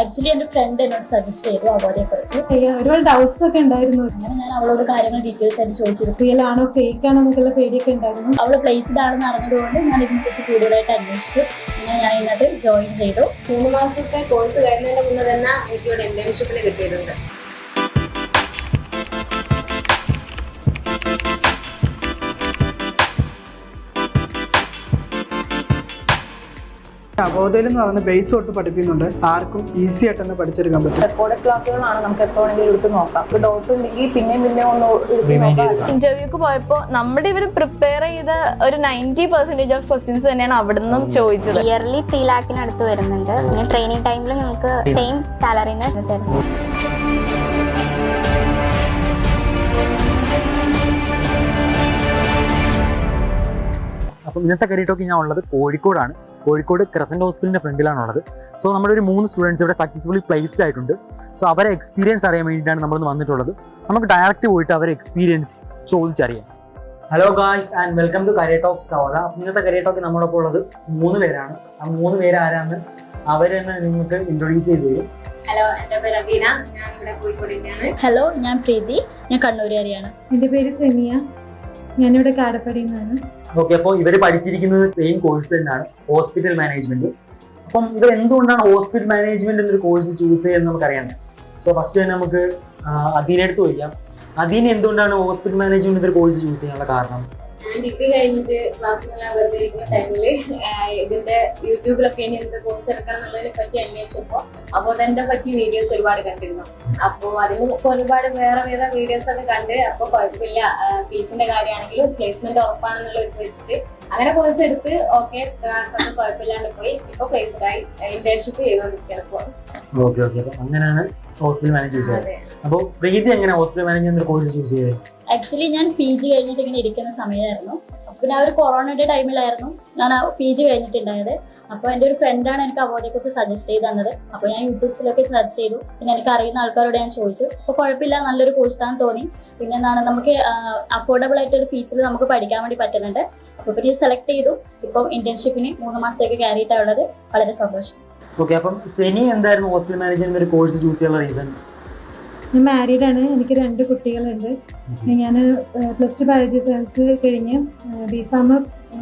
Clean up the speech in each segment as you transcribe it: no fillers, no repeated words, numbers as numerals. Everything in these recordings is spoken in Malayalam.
Actually, my friend suggested Avodha. Doubts are conducted. I have details and choices. Real or fake and fake. Our place is done. I have joined Zoho. 3 മാസത്തെ കോഴ്സ് കഴിഞ്ഞതിന് മുന്നേ തന്നെ എനിക്ക് ഒരു ഇന്റേൺഷിപ്പിന് കിട്ടിയിട്ടുണ്ട്. Avodha base തൊട്ട് പഠിപ്പിക്കുന്നുണ്ട് ആർക്കും ഈസി ആയിട്ട് പഠിച്ചെടുക്കാൻ പറ്റും. റെക്കോർഡഡ് ക്ലാസ്സുകളാണ് നമുക്ക് എപ്പോൾ വേണമെങ്കിലും എടുത്ത് നോക്കാം. അപ്പോൾ ഡൗട്ട് ഉണ്ടെങ്കിൽ പിന്നെ ഒന്ന് എടുത്ത് നോക്കാം. ഇന്റർവ്യൂക്ക് പോയപ്പോൾ നമ്മുടെ ഇവർ പ്രിപ്പയർ ചെയ്ത ഒരു 90% ഓഫ് ക്വസ്റ്റ്യൻസ് തന്നെയാണ് അവിടെ നിന്നും ചോദിച്ചത്. ഇയർലി 3 lakhിനടുത്ത് വരുന്നുണ്ട്. പിന്നെ ട്രെയിനിങ് ടൈമിൽ നമുക്ക് സെയിം സാലറിന് തരുന്നു. അപ്പോൾ ഇന്നത്തെ കരിയർ ഞാൻ ഉള്ളത് കോഴിക്കോടാണ്. കോഴിക്കോട് ക്രസന്റ് ഹോസ്പിറ്റലിന്റെ ഫ്രണ്ടിലാണുള്ളത്. സോ നമ്മുടെ ഒരു 3 സ്റ്റുഡൻസ് ഇവിടെ സക്സസ്ഫുള്ളി പ്ലേസ്ഡ് ആയിട്ടുണ്ട്. സോ അവരെ എക്സ്പീരിയൻസ് അറിയാൻ വേണ്ടിയിട്ടാണ് നമ്മളിന്ന് വന്നിട്ടുള്ളത്. നമുക്ക് ഡയറക്റ്റ് പോയിട്ട് അവരെ എക്സ്പീരിയൻസ് ചോദിച്ചറിയാം. Hello guys and welcome to career talks Avodha. ഇന്നത്തെ കരിയർ ടോക്ക് നമ്മളൊപ്പം ഉള്ളത് 3 പേരാണ്. ആ 3 പേര് ആരാന്ന് അവരെന്നെ നിങ്ങൾക്ക് ഇൻട്രൊഡ്യൂസ് ചെയ്ത് തരും. ഹലോ, എൻ്റെ പേര് അബീന, ഞാൻ ഇവിടെ കോഴിക്കോടിലാണ്. ഹലോ, ഞാൻ പ്രീതി, ഞാൻ കണ്ണൂരുകാരിയാണ്. എൻ്റെ പേര് സെമിയ, ഞാനിവിടെ കാടപ്പടിയിൽ നിന്നാണ്. ഓക്കെ, അപ്പോൾ ഇവർ പഠിച്ചിരിക്കുന്നത് സെയിം കോഴ്സ് തന്നെയാണ്, ഹോസ്പിറ്റൽ മാനേജ്മെന്റ്. അപ്പം ഇവർ എന്തുകൊണ്ടാണ് ഹോസ്പിറ്റൽ മാനേജ്മെന്റ് എന്നൊരു കോഴ്സ് ചൂസ് ചെയ്യുന്നത് നമുക്കറിയാം. സോ ഫസ്റ്റ് തന്നെ നമുക്ക് അദീനെടുത്ത് ചോദിക്കാം. അദീന് എന്തുകൊണ്ടാണ് ഹോസ്പിറ്റൽ മാനേജ്മെന്റ് ഒരു കോഴ്സ് ചൂസ് ചെയ്യാനുള്ള കാരണം? ഞാൻ ഡിഗ്രി കഴിഞ്ഞിട്ട് ക്ലാസ്സിലെല്ലാം വെറുതെ ഇരിക്കുന്ന ടൈമില് ഇതിന്റെ യൂട്യൂബിലൊക്കെ ഇനി എന്ത് കോഴ്സ് എടുക്കണം എന്നുള്ളതിനെ പറ്റി അന്വേഷിച്ചപ്പോൾ അബോധനെ പറ്റി വീഡിയോസ് ഒരുപാട് കണ്ടിരുന്നു. അപ്പോൾ അതിന് ഒരുപാട് വേറെ വീഡിയോസ് ഒക്കെ കണ്ട് അപ്പോൾ കുഴപ്പമില്ല, ഫീസിന്റെ കാര്യമാണെങ്കിലും പ്ലേസ്മെന്റ് ഉറപ്പാണെന്നുള്ള ഒരു വെച്ചിട്ട് അങ്ങനെ കോഴ്സ് എടുത്ത് ഓക്കെ ക്ലാസ് ഒക്കെ കുഴപ്പമില്ലാണ്ട് പോയി ഇപ്പൊ പ്ലേസ്ഡ് ആയി ഇന്റേൺഷിപ്പ് ചെയ്തുകൊണ്ടിരിക്കുകയാണ് ഇപ്പോൾ. ഓക്കെ ഓക്കെ, അപ്പൊ അങ്ങനെയാണ് ഹോസ്പിറ്റൽ മാനേജ്മെന്റ്. അപ്പോൾ പ്രീതി എങ്ങനെ ഹോസ്പിറ്റൽ മാനേജ്മെന്റ് കോഴ്സ് ചൂസ് ചെയ്തത്? ആക്ച്വലി ഞാൻ PG കഴിഞ്ഞിട്ട് ഇങ്ങനെ ഇരിക്കുന്ന സമയമായിരുന്നു. അപ്പോൾ ഞാൻ ഒരു കൊറോണയുടെ ടൈമിലായിരുന്നു ഞാൻ PG കഴിഞ്ഞിട്ടുണ്ടായത്. അപ്പോൾ എൻ്റെ ഒരു ഫ്രണ്ടാണ് എനിക്ക് അവോധയെക്കുറിച്ച് സജസ്റ്റ് ചെയ്ത് തന്നത്. അപ്പോൾ ഞാൻ യൂട്യൂബ്സിലൊക്കെ സെർച്ച് ചെയ്തു. പിന്നെ എനിക്ക് അറിയുന്ന ആൾക്കാരോട് ഞാൻ ചോദിച്ചു. അപ്പോൾ കുഴപ്പമില്ല, നല്ലൊരു കോഴ്സാണെന്ന് തോന്നി. പിന്നെ എന്താണ് നമുക്ക് അഫോർഡബിൾ ആയിട്ടൊരു ഫീസിൽ നമുക്ക് പഠിക്കാൻ വേണ്ടി പറ്റുന്നുണ്ട്. അപ്പോൾ പിന്നെ സെലക്ട് ചെയ്തു. ഇപ്പം ഇന്റേൺഷിപ്പിന് 3 മാസത്തേക്ക് കയറിയിട്ടുള്ളത്. വളരെ സന്തോഷം. ഓക്കെ, അപ്പം സെനി എന്തായിരുന്നു ഹോസ്പിറ്റൽ മാനേജ്മെന്റ് ഒരു കോഴ്സ് ചൂസ് ചെയ്യാനുള്ള റീസൺ? ഞാൻ മാരീഡാണ്, എനിക്ക് 2 കുട്ടികളുണ്ട്. ഞാൻ +2 ബയോളജി സയൻസ് കഴിഞ്ഞ് B.Pharm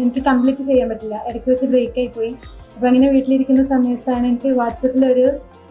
എനിക്ക് കംപ്ലീറ്റ് ചെയ്യാൻ പറ്റില്ല, ഇടയ്ക്ക് വെച്ച് ബ്രേക്ക് ആയിപ്പോയി. അപ്പോൾ അങ്ങനെ വീട്ടിലിരിക്കുന്ന സമയത്താണ് എനിക്ക് വാട്സപ്പിൽ ഒരു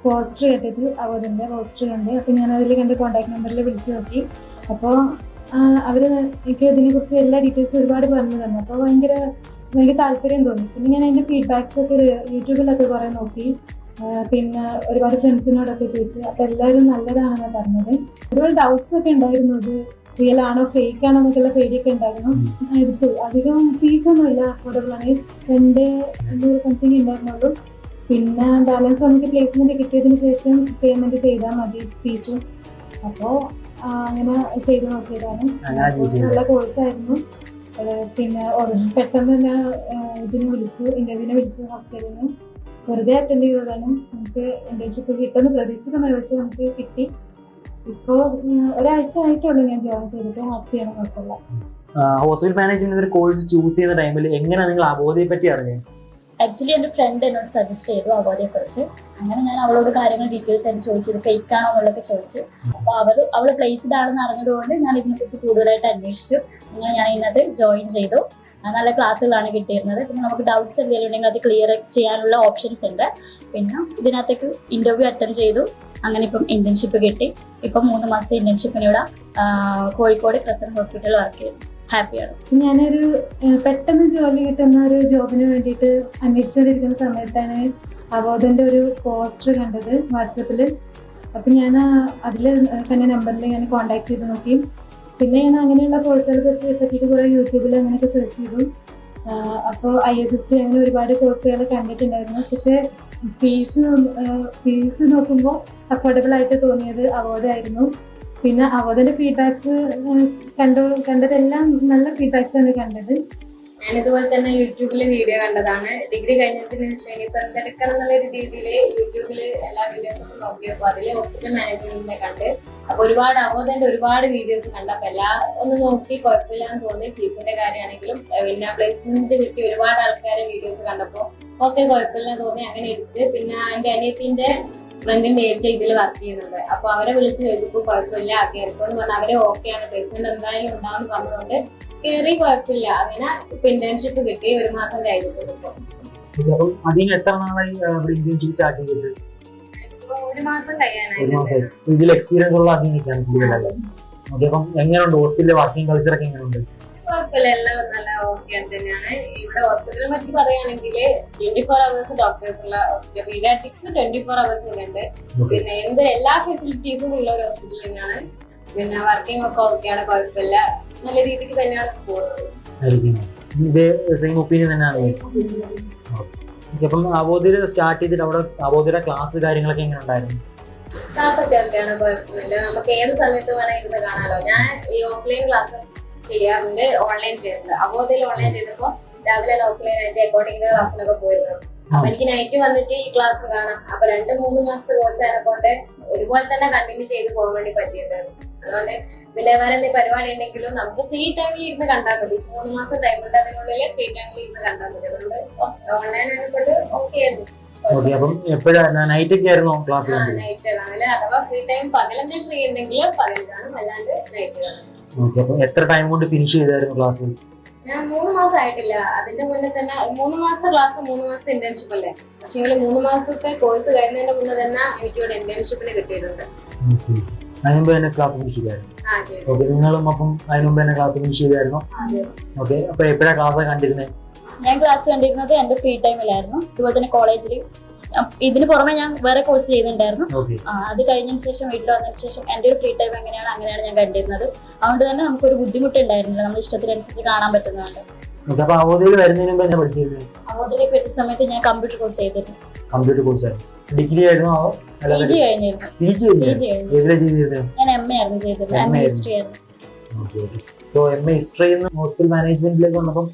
പോസ്റ്റർ കണ്ടത്, അവോധൻ്റെ പോസ്റ്റർ കണ്ട്. അപ്പോൾ ഞാൻ അതിൽ കണ്ട് കോൺടാക്ട് നമ്പറിൽ വിളിച്ച് നോക്കി. അപ്പോൾ അവർ എനിക്ക് ഇതിനെക്കുറിച്ച് എല്ലാ ഡീറ്റെയിൽസും ഒരുപാട് പറഞ്ഞു തന്നു. അപ്പോൾ ഭയങ്കര താല്പര്യം തോന്നി. പിന്നെ ഞാൻ അതിൻ്റെ ഫീഡ്ബാക്സ് ഒക്കെ യൂട്യൂബിലൊക്കെ കുറേ നോക്കി. പിന്നെ ഒരുപാട് ഫ്രണ്ട്സിനോടൊക്കെ ചോദിച്ചു. അപ്പോൾ എല്ലാവരും നല്ലതാണെന്നാണ് പറഞ്ഞത്. ഒരുപാട് ഡൗട്ട്സ് ഒക്കെ ഉണ്ടായിരുന്നു, ഇത് റിയൽ ആണോ ഫേക്ക് ആണോ എന്നൊക്കെയുള്ള പേടിയൊക്കെ ഉണ്ടായിരുന്നു. എടുത്തു. അധികം ഫീസൊന്നുമില്ല, അഫോർഡബിൾ ആണ്. 200 സംതിങ് ഉണ്ടായിരുന്നുള്ളൂ. പിന്നെ ബാലൻസ് നമുക്ക് പ്ലേസ്മെന്റ് കിട്ടിയതിന് ശേഷം പേയ്മെന്റ് ചെയ്താൽ മതി ഫീസ്. അപ്പോൾ അങ്ങനെ ചെയ്ത് നോക്കിയതാണ്. നല്ല കോഴ്സായിരുന്നു. പിന്നെ പെട്ടെന്ന് തന്നെ ഇന്റർവ്യൂവിനെ വിളിച്ചു ഹോസ്പിറ്റലിന്. വെറുതെ അറ്റൻഡ് ചെയ്തതാണ്. നമുക്ക് ഇന്റേൺഷിപ്പ് കിട്ടുമെന്ന് പ്രതീക്ഷിക്കുന്ന പക്ഷേ നമുക്ക് കിട്ടി. ഇപ്പോൾ ഒരാഴ്ച ആയിട്ടുള്ളൂ ഞാൻ ജോയിൻ ചെയ്തിട്ട്. ഹാപ്പിയാണ്, കുഴപ്പമില്ല. ഹോസ്പിറ്റൽ മാനേജ്മെന്റ് ഒരു കോഴ്സ് ചൂസ് ചെയ്യുന്ന ടൈമിൽ എങ്ങനെയാണ് നിങ്ങൾ അവോധയെ പറ്റി അറിഞ്ഞത്? ആക്ച്വലി എൻ്റെ ഫ്രണ്ട് എന്നോട് സജസ്റ്റ് ചെയ്തു അവോധയെക്കുറിച്ച്. അങ്ങനെ ഞാൻ അവളോട് കാര്യങ്ങൾ ഡീറ്റെയിൽസ് ആയിട്ട് ചോദിച്ചത് ഫേക്ക് ആണോ എന്നുള്ളതൊക്കെ ചോദിച്ചു. അപ്പോൾ അവൾ പ്ലേസ്ഡ് ആണെന്ന് അറിഞ്ഞതുകൊണ്ട് ഞാൻ ഇതിനെക്കുറിച്ച് കൂടുതലായിട്ട് അന്വേഷിച്ചു. അങ്ങനെ ഞാൻ ഇന്നത്തെ ജോയിൻ ചെയ്തു. നല്ല ക്ലാസ്സുകളാണ് കിട്ടിയിരുന്നത്. പിന്നെ നമുക്ക് ഡൗട്ട്സ് എന്തെങ്കിലും ഉണ്ടെങ്കിൽ അത് ക്ലിയർ ചെയ്യാനുള്ള ഓപ്ഷൻസ് ഉണ്ട്. പിന്നെ ഇതിനകത്തേക്ക് ഇൻ്റർവ്യൂ അറ്റൻഡ് ചെയ്തു. അങ്ങനെ ഇപ്പം ഇന്റേൺഷിപ്പ് കിട്ടി. ഇപ്പം 3 മാസത്തെ ഇന്റേൺഷിപ്പിന് ഇവിടെ കോഴിക്കോട് ക്രസന്റ് ഹോസ്പിറ്റലിൽ വർക്ക് ചെയ്യുന്നു. ഹാപ്പിയാണ്. ഞാനൊരു പെട്ടെന്ന് ജോലി കിട്ടുന്ന ഒരു ജോബിന് വേണ്ടിയിട്ട് അന്വേഷിച്ചുകൊണ്ടിരിക്കുന്ന സമയത്താണ് അവോധൻ്റെ ഒരു പോസ്റ്റർ കണ്ടത് വാട്സപ്പിൽ. അപ്പം ഞാൻ അതിൽ തന്നെ നമ്പറിൽ ഞാൻ കോൺടാക്ട് ചെയ്ത് നോക്കി. പിന്നെ ഞാൻ അങ്ങനെയുള്ള കോഴ്സുകളെ പറ്റിയിട്ട് കുറേ യൂട്യൂബിൽ അങ്ങനെയൊക്കെ സെർച്ച് ചെയ്തു. അപ്പോൾ ISST അങ്ങനെ ഒരുപാട് കോഴ്സുകൾ കണ്ടിട്ടുണ്ടായിരുന്നു. പക്ഷേ ഫീസ് നോക്കുമ്പോൾ അഫോർഡബിൾ ആയിട്ട് തോന്നിയത് അവോധ ആയിരുന്നു. പിന്നെ അവോധൻ്റെ ഫീഡ്ബാക്സ് കണ്ടതെല്ലാം നല്ല ഫീഡ്ബാക്സാണ് കണ്ടത്. ഞാനിതുപോലെ തന്നെ യൂട്യൂബിൽ വീഡിയോ കണ്ടതാണ്. ഡിഗ്രി കഴിഞ്ഞതിന് ശേഷം ഇനിയിപ്പോൾ എന്തെടുക്കണം എന്നുള്ള രീതിയിൽ യൂട്യൂബിൽ എല്ലാ വീഡിയോസും നോക്കിയപ്പോൾ അതിൽ ഹോസ്പിറ്റൽ മാനേജ്മെന്റിനെ കണ്ട്. അപ്പോൾ അവോധന്റെ ഒരുപാട് വീഡിയോസ് കണ്ടു. അപ്പോൾ എല്ലാം ഒന്ന് നോക്കി കുഴപ്പമില്ലാന്ന് തോന്നി. ഫീസിന്റെ കാര്യമാണെങ്കിലും പിന്നെ പ്ലേസ്മെന്റ് കിട്ടി ഒരുപാട് ആൾക്കാരെ വീഡിയോസ് കണ്ടപ്പോൾ ഓക്കെ കുഴപ്പമില്ലാന്ന് തോന്നി. അങ്ങനെ എടുത്ത് പിന്നെ എൻ്റെ അനിയത്തിന്റെ ഫ്രണ്ടിന്റെ ഏജ് ഇതിൽ വർക്ക് ചെയ്യുന്നുണ്ട്. അപ്പൊ അവരെ വിളിച്ച് ചോദിച്ചപ്പോൾ കുഴപ്പമില്ല കയറിക്കോന്ന് പറഞ്ഞാൽ അവരെ ഓക്കെയാണ്, പ്ലേസ്മെന്റ് എന്തായാലും ഉണ്ടാവും പറഞ്ഞുകൊണ്ട് കയറി കുഴപ്പമില്ല. അങ്ങനെ ഇപ്പൊ ഇന്റേൺഷിപ്പ് കിട്ടി 1 മാസം കഴിഞ്ഞിട്ടുണ്ട്. അതിന് എത്ര നാളായി ഇന്റേൺഷിപ്പ് സ്റ്റാർട്ട് ചെയ്തിട്ട്? 1 മാസം കഴിയാനായി. ഇതിൽ എക്സ്പീരിയൻസ് ഉള്ള അതിനൊക്കെയാണ് കൂടുതലല്ലേ? ഓക്കെ, അപ്പം എങ്ങനെയുണ്ട് ഹോസ്പിറ്റലിലെ വർക്കിംഗ് കൾച്ചർ ഒക്കെ എങ്ങനെയുണ്ട്? കുഴപ്പമില്ല, എല്ലാം നല്ല ഓക്കെ തന്നെയാണ്. ഇവിടെ ഹോസ്പിറ്റലിനെ പറ്റി പറയുകയാണെങ്കിൽ 24 hours ഡോക്ടേഴ്സ് ഉള്ള ഹോസ്പിറ്റൽ, പീഡിയാട്രിക്സ് 24 hours ഉണ്ട്. പിന്നെ എല്ലാ ഫെസിലിറ്റീസും ഉള്ള ഒരു ഹോസ്പിറ്റൽ തന്നെയാണ്. പിന്നെ വർക്കിംഗ് ഒക്കെ ഓക്കെയാണ്, കുഴപ്പമില്ല, നല്ല രീതിക്ക് തന്നെയാണ് പോകുന്നത്. സെയിം ഒപ്പീനിയൻ തന്നെയാണ്. അപ്പം അവോധയിൽ സ്റ്റാർട്ട് ചെയ്തിട്ട് അവിടെ അവോധയുടെ ക്ലാസ് കാര്യങ്ങളൊക്കെ എങ്ങനെ ഉണ്ടായിരുന്നു? ക്ലാസ് ഒക്കെ ഓക്കെയാണ്, കുഴപ്പമില്ല. നമുക്ക് ഏത് സമയത്ത് വേണമെങ്കിൽ ഇരുന്ന് കാണാമല്ലോ. ഞാൻ ഈ ഓഫ്ലൈൻ ക്ലാസ് ചെയ്യാറുണ്ട്, ഓൺലൈൻ ചെയ്യുന്നുണ്ട്. അവോധയിൽ ഓൺലൈൻ ചെയ്തപ്പോ രാവിലെ ഓഫ്ലൈൻ ആയിട്ട് അക്കൗണ്ടിങ്ങിന്റെ ക്ലാസ്സിനൊക്കെ പോയിരുന്നു. അപ്പൊ എനിക്ക് നൈറ്റ് വന്നിട്ട് ഈ ക്ലാസ് കാണാം. അപ്പൊ 2-3 മാസത്തെ കോഴ്സ് ആയതുകൊണ്ട് ഒരുപോലെ തന്നെ കണ്ടിന്യൂ ചെയ്ത് പോകാൻ വേണ്ടി പറ്റിയിട്ടുണ്ടായിരുന്നു. അതുകൊണ്ട് പിന്നെ വേറെ എന്തെങ്കിലും പരിപാടി ഉണ്ടെങ്കിലും നമുക്ക് ഫ്രീ ടൈമിൽ ഇരുന്ന് കണ്ടാൽ മതി. 3 മാസം ടൈം ഉണ്ട്, അതിനുള്ളിൽ ഫ്രീ ടൈമിൽ ഇരുന്ന് കണ്ടാൽ മതി. അതുകൊണ്ട് ഓൺലൈൻ ആയതുകൊണ്ട് ഓക്കെ ആയിരുന്നു. നൈറ്റ് ഒക്കെ ആയിരുന്നു ക്ലാസ്? നൈറ്റ് കാണില്ല, അഥവാ ഫ്രീ ടൈം പകലെന്തെങ്കിലും ഫ്രീ ഉണ്ടെങ്കിൽ പകൽ കാണും, അല്ലാണ്ട് നൈറ്റ് കാണും. എത്ര ടൈം കൊണ്ട് ഫിനിഷ് ചെയ്തായിരുന്നു ക്ലാസ്? ഞാൻ 3 മാസം ആയിട്ടില്ല. അതിന്റെ മുന്നേ തന്നെ 3 മാസത്തെ ക്ലാസ് 3 മാസത്തെ ഇന്റേൺഷിപ്പ് അല്ലേ. പക്ഷെ 3 മാസത്തെ കോഴ്സ് കഴിയുന്നതിന്റെ മുന്നേ തന്നെ എനിക്ക് ഇവിടെ ഇന്റേൺഷിപ്പിന് കിട്ടിയിട്ടുണ്ട്. അതിനുമ്പ് തന്നെ ക്ലാസ് ഫിനിഷ് ചെയ്തായിരുന്നു? ഓക്കെ, നിങ്ങളും അപ്പം അതിനുമ്പ് തന്നെ ക്ലാസ് ഫിനിഷ് ചെയ്തായിരുന്നു? ഓക്കെ, അപ്പൊ എപ്പോഴാ ക്ലാസ് കണ്ടിരുന്നത്? ഞാൻ ക്ലാസ് കണ്ടിരുന്നത് എന്റെ ഫ്രീ ടൈമിലായിരുന്നു. അതുപോലെ തന്നെ കോളേജിൽ ഇതിന് പുറമെ ഞാൻ വേറെ കോഴ്സ് ചെയ്യുന്നുണ്ടായിരുന്നു. അത് കഴിഞ്ഞതിന് ശേഷം വീട്ടിൽ വന്നതിന് ശേഷം എന്റെ ഒരു ഫ്രീ ടൈം അങ്ങനെയാണ് ഞാൻ കണ്ടിരുന്നത്. അതുകൊണ്ട് തന്നെ നമുക്കൊരു ബുദ്ധിമുട്ടുണ്ടായിരുന്നില്ല, നമ്മുടെ ഇഷ്ടത്തിനനുസരിച്ച് കാണാൻ പറ്റുന്നതുകൊണ്ട്. അവോധയിലേക്ക് വരുന്ന സമയത്ത് ഞാൻ കമ്പ്യൂട്ടർ കോഴ്സ് ചെയ്തിരുന്നു. കമ്പ്യൂട്ടർ കോഴ്സ് ഡിഗ്രി ആയിരുന്നു? PG കഴിഞ്ഞിരുന്നു. ഞാൻ MA ആയിരുന്നു ചെയ്തിരുന്നത്, MA ഹിസ്റ്ററി ആയിരുന്നു. MA ഹിസ്റ്ററി ഹോസ്പിറ്റൽ മാനേജ്മെന്റിലേക്ക് വന്നപ്പം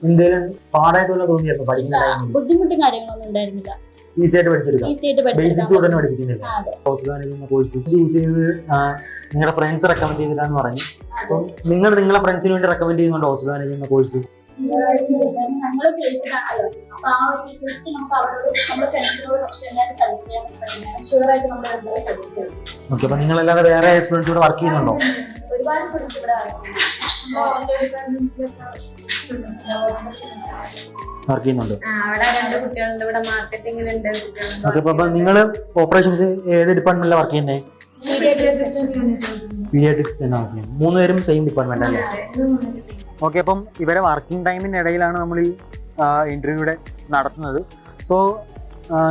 എന്തെങ്കിലും പാടായിട്ടുള്ള തോന്നിയായിരുന്നു പഠിക്കുന്ന? ബുദ്ധിമുട്ടും കാര്യങ്ങളൊന്നും ഉണ്ടായിരുന്നില്ല, ഈസി ആയിട്ട് പഠിച്ചെടുക്കാം. ബേസിക്സ് ഉടനെ പഠിപ്പിക്കുന്നില്ല. ഹോസ്പിറ്റൽ മാനേജ്മെന്റ് കോഴ്സ് ചൂസ് ചെയ്ത് നിങ്ങളുടെ ഫ്രണ്ട്സ് റെക്കമെൻഡ് ചെയ്തിട്ടാന്ന് പറഞ്ഞു. അപ്പം നിങ്ങളുടെ ഫ്രണ്ട്സിന് വേണ്ടി റെക്കമെൻഡ് ചെയ്യുന്നുണ്ട് ഹോസ്പിറ്റൽ മാനേജ്മെന്റ് കോഴ്സ്? ഓക്കെ, അപ്പൊ നിങ്ങളല്ലാതെ വേറെ സ്റ്റുഡൻസ് ഇവിടെ വർക്ക് ചെയ്യുന്നുണ്ടോ? ഒരുപാട് സ്റ്റുഡൻസ് ഇവിടെ വർക്ക് ചെയ്യുന്നുണ്ട്. അവിടെ 2 കുട്ടികളുണ്ട്, ഇവിടെ മാർക്കറ്റിംഗിലുണ്ട്. അപ്പൊ നിങ്ങള് ഓപ്പറേഷൻസ് ഏത് ഡിപ്പാർട്ട്മെന്റിലാണ് വർക്ക് ചെയ്യുന്നത്? പീഡിയാട്രിക്സ് തന്നെ വർക്ക് ചെയ്യുന്നത്. 3 പേരും സെയിം ഡിപ്പാർട്ട്മെന്റ് അല്ലേ? ഓക്കെ, അപ്പം ഇവരെ വർക്കിംഗ് ടൈമിൻ്റെ ഇടയിലാണ് നമ്മൾ ഈ ഇന്റർവ്യൂടെ നടത്തുന്നത്. സോ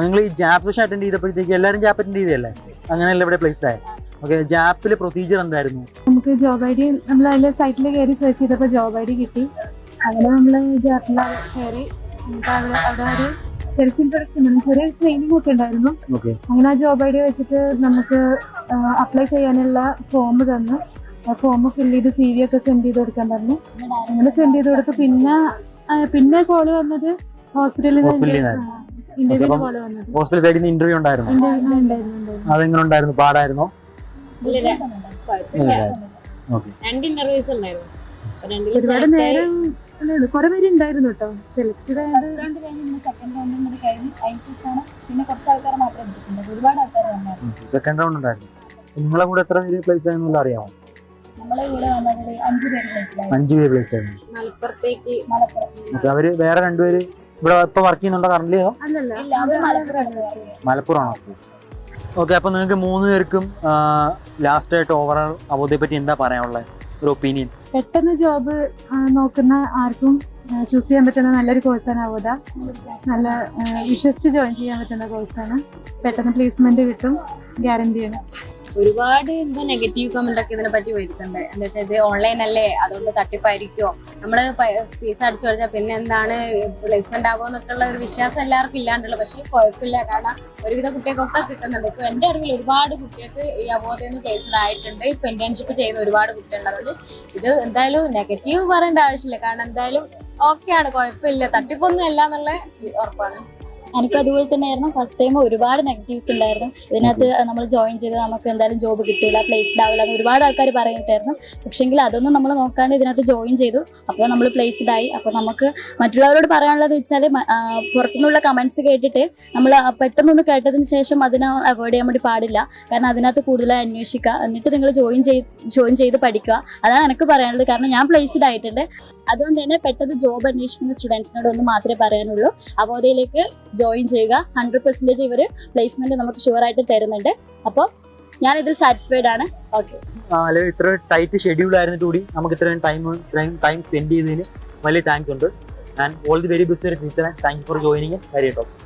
നിങ്ങൾ ഈ ജാപ്പ് സെഷൻ അറ്റൻഡ് ചെയ്തപ്പോഴത്തേക്ക് എല്ലാവരും ജാപ്പ് അറ്റൻഡ് ചെയ്തല്ലേ? അങ്ങനെയല്ല ഇവിടെ പ്ലേസ്ഡ് ആയത്. ഓക്കെ, ജാപ്പിലെ പ്രൊസീജിയർ എന്തായിരുന്നു? നമുക്ക് ജോബ് ഐ ഡി നമ്മൾ അതിലെ സൈറ്റിൽ കയറി സെർച്ച് ചെയ്തപ്പോൾ ജോബ് ഐ ഡി കിട്ടി. അങ്ങനെ നമ്മൾ ജാപ്പിൽ കയറി നമുക്ക് അവിടെ ഒരു സെൽഫ് ഇൻട്രൊഡക്ഷൻ ചെറിയ ട്രെയിനിങ് ഒക്കെ ഉണ്ടായിരുന്നു. അങ്ങനെ ആ ജോബ് ഐ ഡി വെച്ചിട്ട് നമുക്ക് അപ്ലൈ ചെയ്യാനുള്ള ഫോം തന്നു. ആ ഫോം ഫില്ല് ചെയ്ത് CV ഒക്കെ സെൻഡ് ചെയ്ത് കൊടുക്കാൻ പറഞ്ഞു. അങ്ങനെ സെൻഡ് ചെയ്ത് കൊടുത്തു. പിന്നെ കോള് വന്നത് ഹോസ്പിറ്റലിൽ ഹോസ്പിറ്റൽ സൈഡിൽ നിന്ന് ഇന്റർവ്യൂ ഉണ്ടായിരുന്നു. അതെങ്ങനെ ഉണ്ടായിരുന്നു? പാടായിരുന്നോ? ഒരുപാട് നേരം കുറെ പേര് ഉണ്ടായിരുന്നു കേട്ടോ. സെലക്ട് സെക്കൻഡ് റൗണ്ട് ഉണ്ടായിരുന്നു. നിങ്ങളെ കൂടെ എത്ര പേര് പ്ലേസ് ആയെന്നുള്ള അറിയാമോ? 5 പേര് പ്ലേസ് ആയിരുന്നു. അവര് വേറെ 2 പേര് ഇവിടെ ഇപ്പൊ വർക്ക് ചെയ്യുന്നുണ്ടോ കറന്റ്? മലപ്പുറമാണോ? ഓക്കെ, അപ്പൊ നിങ്ങൾക്ക് 3 പേർക്കും ലാസ്റ്റ് ആയിട്ട് ഓവറോൾ അവോധയെ പറ്റി എന്താ പറയാനുള്ളത്, ഒരു ഒപ്പീനിയൻ? പെട്ടെന്ന് ജോബ് നോക്കുന്ന ആർക്കും ചൂസ് ചെയ്യാൻ പറ്റുന്ന നല്ലൊരു കോഴ്സാണ് അവോധ. നല്ല വിശ്വസിച്ച് ജോയിൻ ചെയ്യാൻ പറ്റുന്ന കോഴ്സാണ്. പെട്ടെന്ന് പ്ലേസ്മെന്റ് കിട്ടും, ഗ്യാരണ്ടിയാണ്. ഒരുപാട് നെഗറ്റീവ് കമന്റ് ഒക്കെ ഇതിനെ പറ്റി വരുന്നുണ്ട്. എന്താ വെച്ചാൽ ഇത് ഓൺലൈൻ അല്ലേ, അതുകൊണ്ട് തട്ടിപ്പായിരിക്കുമോ, നമ്മള് ഫീസ് അടിച്ചു കഴിഞ്ഞാൽ പിന്നെ എന്താണ് പ്ലേസ്മെന്റ് ആകുമോ എന്നൊക്കെയുള്ള ഒരു വിശ്വാസം എല്ലാവർക്കും ഇല്ലാണ്ടുള്ള. പക്ഷേ കുഴപ്പമില്ല, കാരണം ഒരുവിധ കുട്ടികൾക്കൊക്കെ കിട്ടുന്നുണ്ട്. ഇപ്പൊ എന്റെ അറിവിൽ ഒരുപാട് കുട്ടികൾക്ക് ഈ അവോധയിൽ നിന്ന് പ്ലേസ്ഡ് ആയിട്ടുണ്ട്. ഇപ്പൊ ഇന്റേൺഷിപ്പ് ചെയ്യുന്ന ഒരുപാട് കുട്ടികളുണ്ട്. അതുകൊണ്ട് ഇത് എന്തായാലും നെഗറ്റീവ് പറയേണ്ട ആവശ്യമില്ല, കാരണം എന്തായാലും ഓക്കെയാണ്, കുഴപ്പമില്ല, തട്ടിപ്പൊന്നും അല്ല എന്നുള്ള ഉറപ്പാണ്. എനിക്ക് അതുപോലെ തന്നെയായിരുന്നു. ഫസ്റ്റ് ടൈം ഒരുപാട് നെഗറ്റീവ്സ് ഉണ്ടായിരുന്നു. ഇതിനകത്ത് നമ്മൾ ജോയിൻ ചെയ്ത് നമുക്ക് എന്തായാലും ജോബ് കിട്ടില്ല, പ്ലേസ്ഡ് ആവില്ല എന്ന് ഒരുപാട് ആൾക്കാർ പറഞ്ഞിട്ടായിരുന്നു. പക്ഷേങ്കിൽ അതൊന്നും നമ്മൾ നോക്കാണ്ട് ഇതിനകത്ത് ജോയിൻ ചെയ്തു. അപ്പോൾ നമ്മൾ പ്ലേസ്ഡ് ആയി. അപ്പോൾ നമുക്ക് മറ്റുള്ളവരോട് പറയാനുള്ളത് വെച്ചാൽ പുറത്തുനിന്നുള്ള കമൻസ് കേട്ടിട്ട് നമ്മൾ പെട്ടെന്നൊന്ന് കേട്ടതിന് ശേഷം അതിനെ അവോയ്ഡ് ചെയ്യാൻ വേണ്ടി പാടില്ല. കാരണം അതിനകത്ത് കൂടുതലായി അന്വേഷിക്കുക, എന്നിട്ട് നിങ്ങൾ ജോയിൻ ചെയ്ത് പഠിക്കുക. അതാണ് എനിക്ക് പറയാനുള്ളത്. കാരണം ഞാൻ പ്ലേസ്ഡ് ആയിട്ടുണ്ട്. അതുകൊണ്ട് തന്നെ പെട്ടെന്ന് ജോബ് അന്വേഷിക്കുന്ന സ്റ്റുഡൻസിനോട് ഒന്ന് മാത്രമേ പറയാനുള്ളൂ, അവോധയിലേക്ക് ജോയിൻ ചെയ്യുക. 100% ഇവർ പ്ലേസ്മെന്റ് നമുക്ക് ഷുവറായിട്ട് തരുന്നുണ്ട്. അപ്പോൾ ഞാൻ ഇതിൽ സാറ്റിസ്ഫൈഡ് ആണ്. ഓക്കെ, ഇത്ര ടൈറ്റ് ഷെഡ്യൂൾ ആയിരുന്നു കൂടി നമുക്ക് ഇത്രയും ടൈം സ്പെൻഡ് ചെയ്തതിന് വലിയ താങ്ക്സ് ഉണ്ട്. And all the very best teacher. Thank you for joining. Very talks.